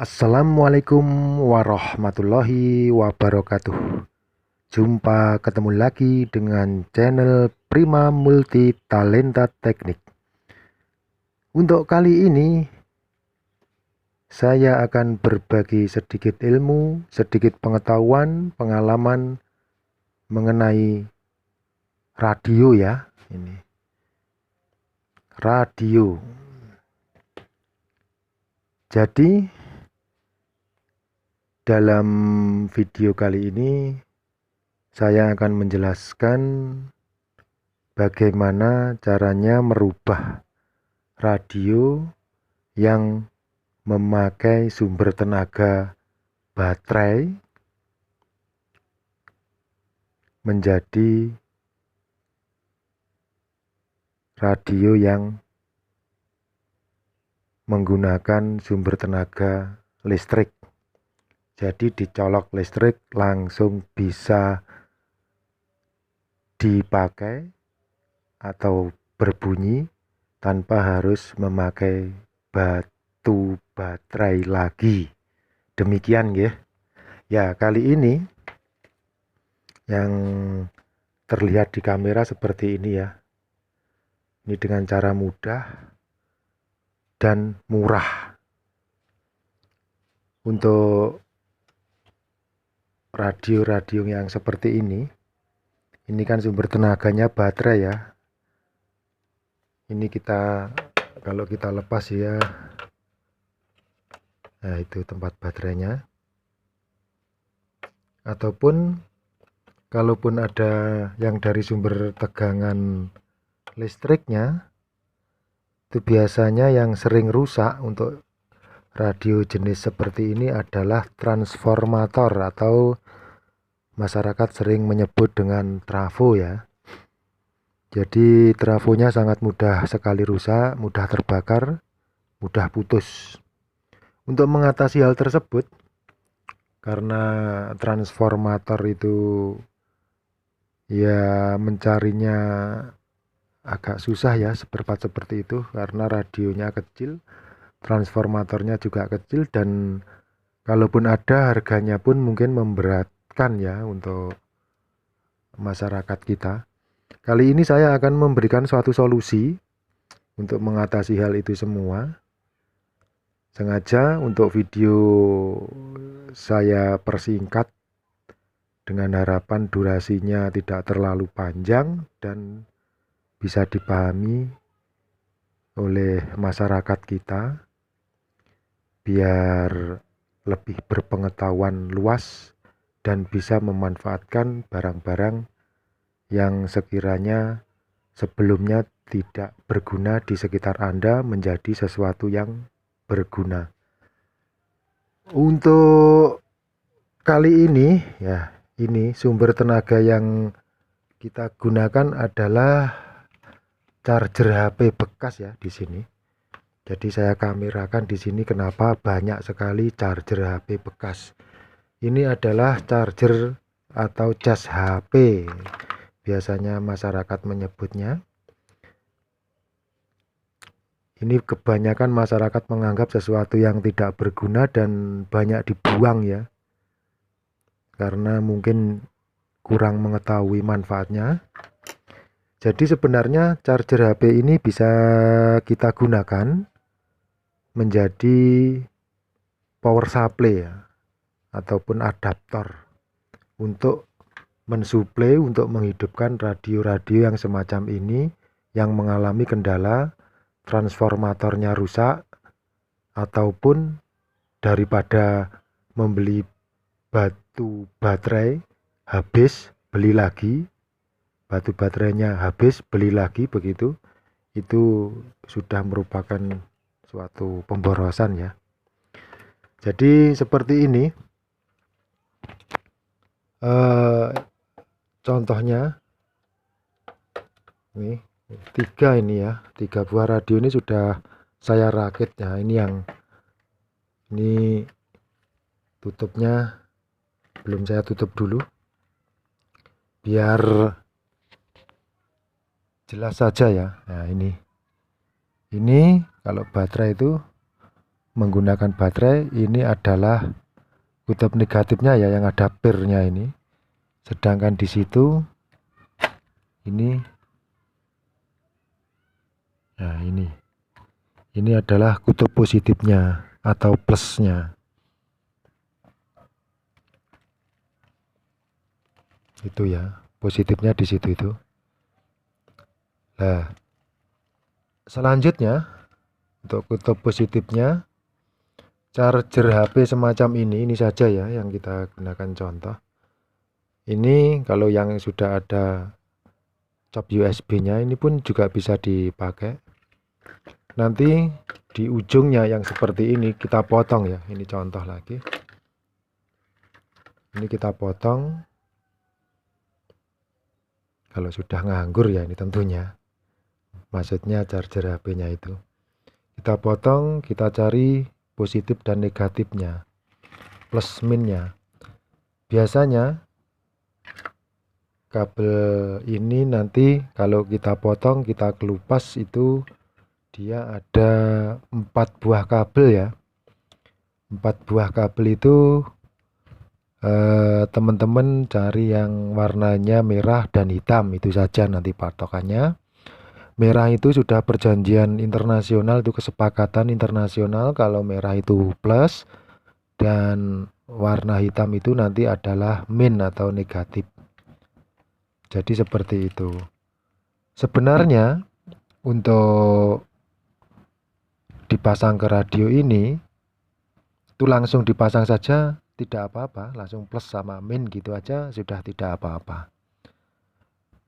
Assalamualaikum warahmatullahi wabarakatuh. Jumpa ketemu lagi dengan channel Prima Multi Talenta Teknik. Untuk kali ini saya akan berbagi sedikit ilmu, sedikit pengetahuan, pengalaman mengenai radio ya. Ini radio. Jadi dalam video kali ini saya akan menjelaskan bagaimana caranya merubah radio yang memakai sumber tenaga baterai menjadi radio yang menggunakan sumber tenaga listrik. Jadi dicolok listrik langsung bisa dipakai atau berbunyi tanpa harus memakai batu baterai lagi. Demikian ya. Ya, kali ini yang terlihat di kamera seperti ini ya. Ini dengan cara mudah dan murah. Untuk radio-radio yang seperti ini kan sumber tenaganya baterai ya. Ini kalau kita lepas ya, nah itu tempat baterainya. Ataupun kalaupun ada yang dari sumber tegangan listriknya, itu biasanya yang sering rusak untuk radio jenis seperti ini adalah transformator, atau masyarakat sering menyebut dengan trafo ya. Jadi trafonya sangat mudah sekali rusak, mudah terbakar, mudah putus. Untuk mengatasi hal tersebut, karena transformator itu ya mencarinya agak susah ya, seperti itu, karena radionya kecil, transformatornya juga kecil, dan kalaupun ada, harganya pun mungkin memberatkan ya untuk masyarakat kita. Kali ini saya akan memberikan suatu solusi untuk mengatasi hal itu semua. Sengaja untuk video saya persingkat dengan harapan durasinya tidak terlalu panjang dan bisa dipahami oleh masyarakat kita, biar lebih berpengetahuan luas dan bisa memanfaatkan barang-barang yang sekiranya sebelumnya tidak berguna di sekitar Anda menjadi sesuatu yang berguna. Untuk kali ini ya, ini sumber tenaga yang kita gunakan adalah charger HP bekas ya di sini. Jadi saya kamerakan di sini kenapa banyak sekali charger HP bekas. Ini adalah charger atau cas HP. Biasanya masyarakat menyebutnya. Ini kebanyakan masyarakat menganggap sesuatu yang tidak berguna dan banyak dibuang ya. Karena mungkin kurang mengetahui manfaatnya. Jadi sebenarnya charger HP ini bisa kita gunakan menjadi power supply ya, ataupun adaptor untuk mensuplai, untuk menghidupkan radio-radio yang semacam ini yang mengalami kendala transformatornya rusak, ataupun daripada membeli batu baterai habis beli lagi, batu baterainya habis beli lagi, begitu itu sudah merupakan suatu pemborosan ya. Jadi seperti ini contohnya nih, tiga buah radio ini sudah saya rakit ya. Ini tutupnya belum saya tutup dulu biar jelas saja ya. Nah ini kalau baterai itu menggunakan baterai. Ini adalah kutub negatifnya ya, yang ada pair-nya ini. Sedangkan di situ ini, nah ini adalah kutub positifnya atau plusnya. Itu ya, positifnya di situ itu. Nah, selanjutnya untuk kutub positifnya, charger HP semacam ini saja ya yang kita gunakan contoh. Ini kalau yang sudah ada cop USB-nya ini pun juga bisa dipakai. Nanti di ujungnya yang seperti ini kita potong ya. Ini contoh lagi. Ini kita potong. Kalau sudah nganggur ya ini tentunya. Maksudnya charger HP-nya itu. Kita potong, kita cari positif dan negatifnya. Plus minnya. Biasanya kabel ini nanti kalau kita potong, kita kelupas itu dia ada 4 buah kabel ya. 4 buah kabel itu teman-teman cari yang warnanya merah dan hitam, itu saja nanti patokannya. Merah itu sudah perjanjian internasional, itu kesepakatan internasional kalau merah itu plus, dan warna hitam itu nanti adalah min atau negatif. Jadi seperti itu. Sebenarnya untuk dipasang ke radio ini itu langsung dipasang saja, tidak apa-apa, langsung plus sama min gitu aja sudah tidak apa-apa.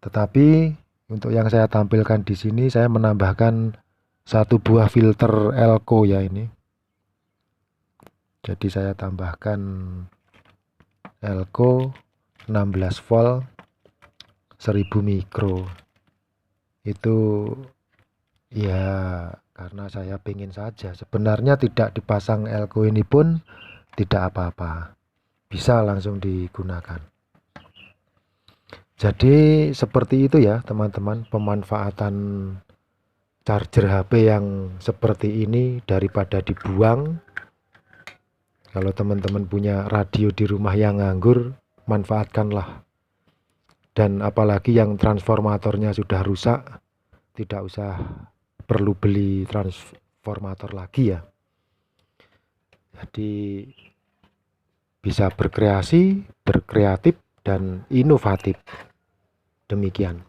Tetapi untuk yang saya tampilkan di sini, saya menambahkan 1 buah filter Elco ya ini. Jadi saya tambahkan Elco 16 volt 1000 mikro. Itu ya karena saya pengen saja. Sebenarnya tidak dipasang Elco ini pun tidak apa-apa, bisa langsung digunakan. Jadi seperti itu ya teman-teman, pemanfaatan charger HP yang seperti ini daripada dibuang. Kalau teman-teman punya radio di rumah yang nganggur, manfaatkanlah. Dan apalagi yang transformatornya sudah rusak, tidak usah perlu beli transformator lagi ya. Jadi bisa berkreasi, berkreatif, dan inovatif. Demikian.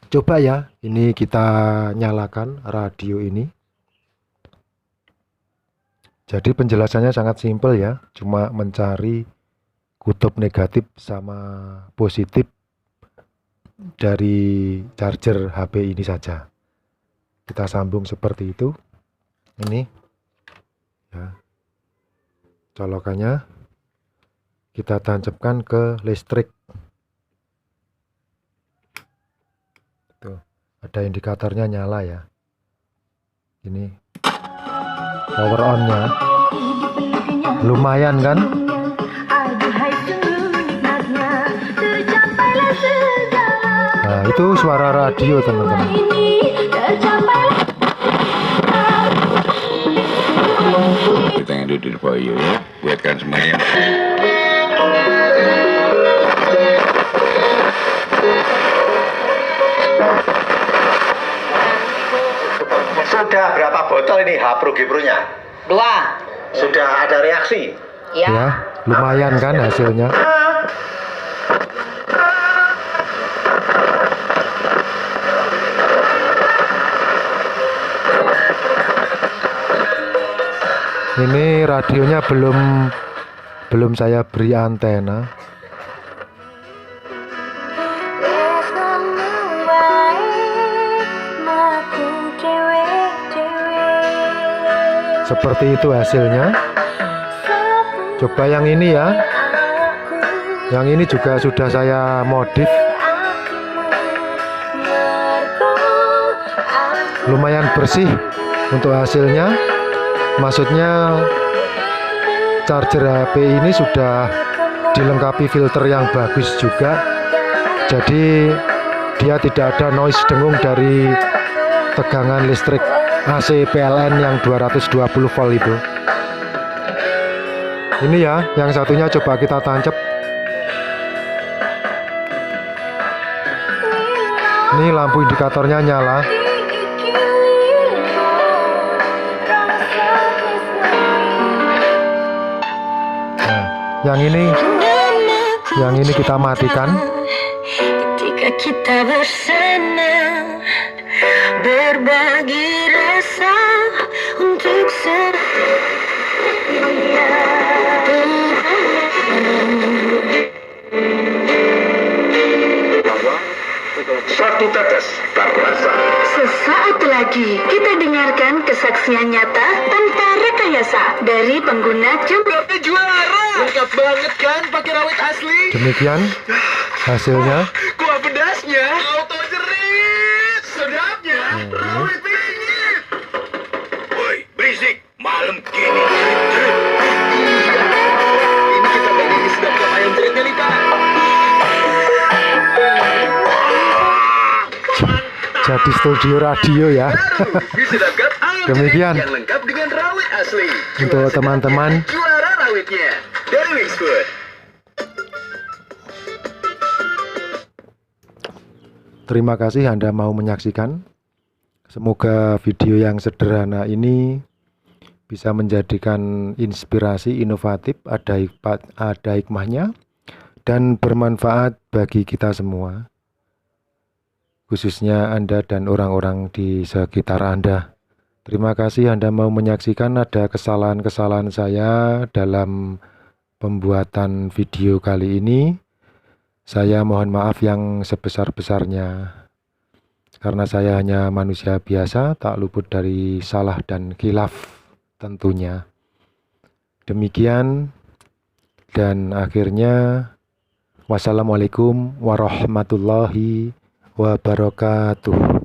Coba ya, ini kita nyalakan radio ini. Jadi penjelasannya sangat simpel ya, cuma mencari kutub negatif sama positif dari charger HP ini saja. Kita sambung seperti itu. Ini ya, colokannya kita tancapkan ke listrik. Tuh, ada indikatornya nyala ya. Ini power on-nya. Lumayan kan? Nah, itu suara radio teman-teman. Kita yang duduk di payung ya, buatkan semuanya. Sudah berapa botol ini Hapro-Gipro-nya? 2. Sudah ada reaksi? Ya, lumayan kan hasilnya. Ini radionya belum saya beri antena. Seperti itu hasilnya. Coba yang ini ya. Yang ini juga sudah saya modif. Lumayan bersih untuk hasilnya. Maksudnya charger HP ini sudah dilengkapi filter yang bagus juga. Jadi dia tidak ada noise dengung dari tegangan listrik AC PLN yang 220 volt itu. Ini ya, yang satunya coba kita tancap. Ini lampu indikatornya nyala. Nah, yang ini kita matikan. Ketika kita bersama berbagi rasa untuk Satu tetes tak rasa. Sesaat lagi kita dengarkan kesaksian nyata tanpa rekayasa dari pengguna jempol. Juara! Lengkap banget kan pakai rawit asli? Demikian hasilnya. Kuah pedasnya, auto jerit, sedapnya, rawit pingit. Woi, berisik. Malam gini. Ini kita bagi sedap ke ayam jeritnya nih Pak. Jadi studio radio ya. Disedapkan ayam Demikian. jerit yang lengkap dengan rawit asli. Untuk teman-teman. Juara rawitnya dari Wixfood. Terima kasih Anda mau menyaksikan. Semoga video yang sederhana ini bisa menjadikan inspirasi inovatif, ada hikmahnya, dan bermanfaat bagi kita semua, khususnya Anda dan orang-orang di sekitar Anda. Terima kasih Anda mau menyaksikan. Ada kesalahan-kesalahan saya dalam pembuatan video kali ini. Saya mohon maaf yang sebesar-besarnya, karena saya hanya manusia biasa, tak luput dari salah dan khilaf tentunya. Demikian, dan akhirnya wassalamualaikum warahmatullahi wabarakatuh.